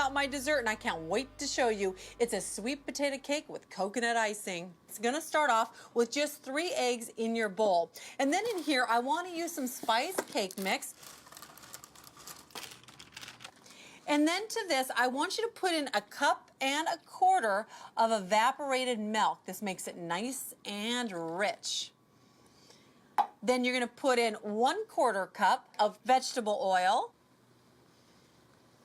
out my dessert, and I can't wait to show you. It's a sweet potato cake with coconut icing. It's gonna start off with just 3 eggs in your bowl. And then in here, I wanna use some spice cake mix. And then to this, I want you to put in 1.25 cups of evaporated milk. This makes it nice and rich. Then you're gonna put in 1/4 cup of vegetable oil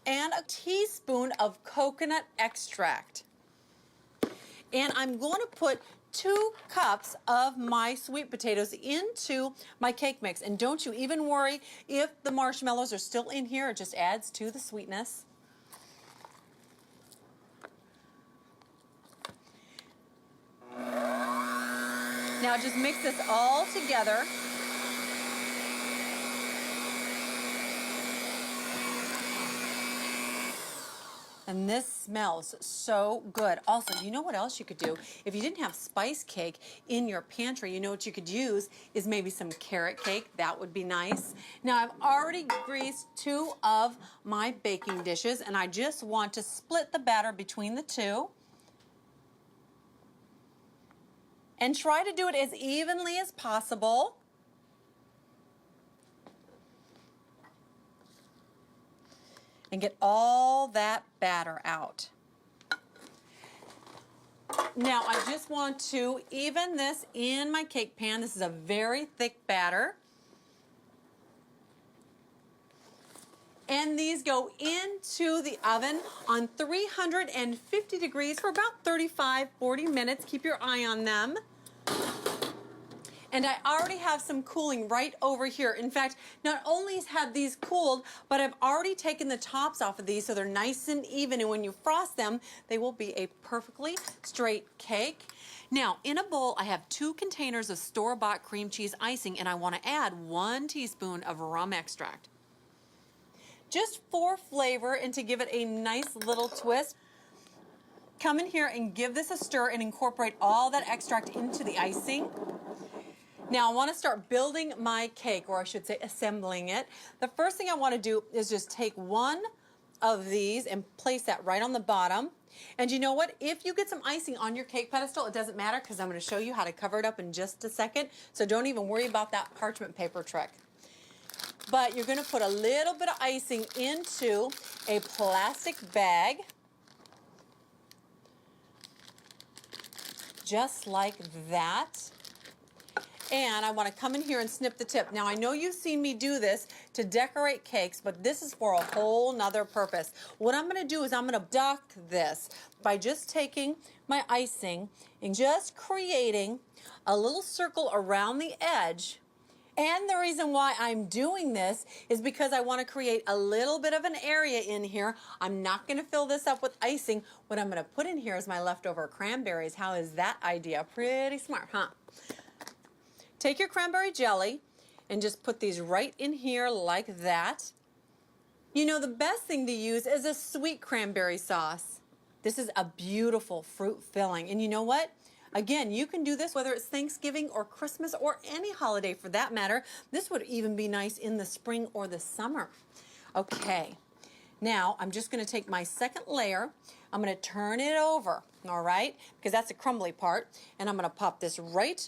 and a teaspoon of coconut extract. And I'm going to put 2 cups of my sweet potatoes into my cake mix. And don't you even worry if the marshmallows are still in here, it just adds to the sweetness. Now just mix this all together. And this smells so good. Also, you know what else you could do? If you didn't have spice cake in your pantry, you know what you could use is maybe some carrot cake. That would be nice. Now, I've already greased 2 of my baking dishes, and I just want to split the batter between the 2. And try to do it as evenly as possible. And get all that batter out. Now I just want to even this in my cake pan. This is a very thick batter. And these go into the oven on 350 degrees for about 35-40 minutes. Keep your eye on them. And I already have some cooling right over here. In fact, not only have these cooled, but I've already taken the tops off of these so they're nice and even. And when you frost them, they will be a perfectly straight cake. Now, in a bowl, I have 2 containers of store-bought cream cheese icing, and I want to add 1 teaspoon of rum extract. Just for flavor and to give it a nice little twist. Come in here and give this a stir and incorporate all that extract into the icing. Now I want to start building my cake, or I should say assembling it. The first thing I want to do is just take 1 of these and place that right on the bottom. And you know what? If you get some icing on your cake pedestal, it doesn't matter because I'm going to show you how to cover it up in just a second. So don't even worry about that parchment paper trick. But you're going to put a little bit of icing into a plastic bag. Just like that. And I want to come in here and snip the tip. Now, I know you've seen me do this to decorate cakes, but this is for a whole nother purpose. What I'm going to do is I'm going to duck this by just taking my icing and just creating a little circle around the edge. And the reason why I'm doing this is because I want to create a little bit of an area in here. I'm not going to fill this up with icing. What I'm going to put in here is my leftover cranberries. How is that idea? Pretty smart, huh? Take your cranberry jelly and just put these right in here like that. You know, the best thing to use is a sweet cranberry sauce. This is a beautiful fruit filling. And you know what? Again, you can do this whether it's Thanksgiving or Christmas or any holiday for that matter. This would even be nice in the spring or the summer. Okay, now I'm just going to take my second layer. I'm going to turn it over, all right, because that's the crumbly part. And I'm going to pop this right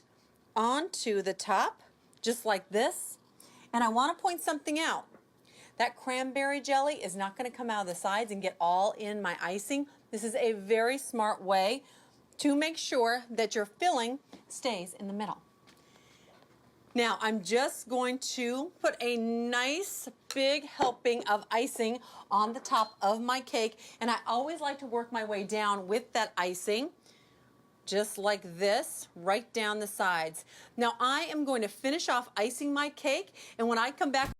onto the top, just like this. And I want to point something out. That cranberry jelly is not going to come out of the sides and get all in my icing. This is a very smart way to make sure that your filling stays in the middle. Now I'm just going to put a nice big helping of icing on the top of my cake, and I always like to work my way down with that icing. Just like this, right down the sides. Now I am going to finish off icing my cake, and when I come back,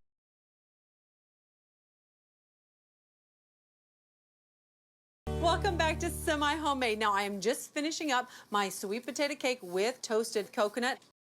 welcome back to Semi Homemade. Now I am just finishing up my sweet potato cake with toasted coconut.